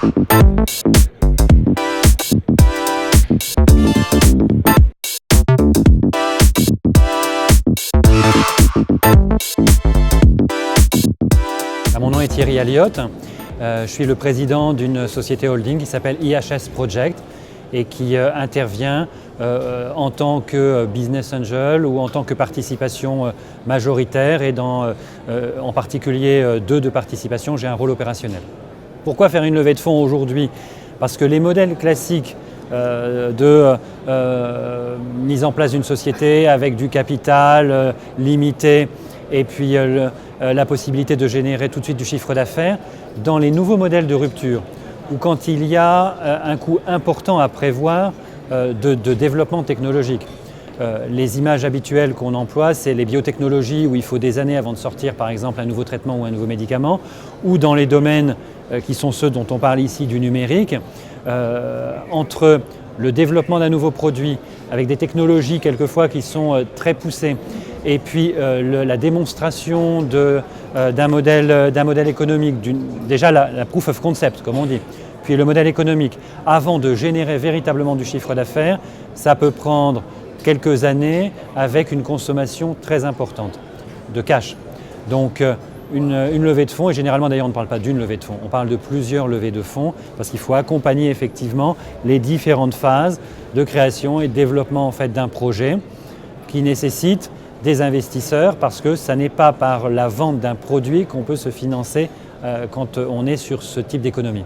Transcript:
Mon nom est Thierry Aliotte, je suis le président d'une société holding qui s'appelle IHS Project et qui intervient en tant que business angel ou en tant que participation majoritaire et en particulier de participation, j'ai un rôle opérationnel. Pourquoi faire une levée de fonds aujourd'hui? Parce que les modèles classiques de mise en place d'une société avec du capital limité et puis la possibilité de générer tout de suite du chiffre d'affaires, dans les nouveaux modèles de rupture, ou quand il y a un coût important à prévoir de développement technologique. Les images habituelles qu'on emploie, c'est les biotechnologies où il faut des années avant de sortir par exemple un nouveau traitement ou un nouveau médicament, ou dans les domaines qui sont ceux dont on parle ici du numérique, entre le développement d'un nouveau produit avec des technologies quelquefois qui sont très poussées et puis la démonstration d'un modèle économique, déjà la proof of concept comme on dit, puis le modèle économique, avant de générer véritablement du chiffre d'affaires, ça peut prendre quelques années avec une consommation très importante de cash. Donc une levée de fonds, et généralement d'ailleurs on ne parle pas d'une levée de fonds, on parle de plusieurs levées de fonds parce qu'il faut accompagner effectivement les différentes phases de création et de développement en fait, d'un projet qui nécessite des investisseurs parce que ça n'est pas par la vente d'un produit qu'on peut se financer quand on est sur ce type d'économie.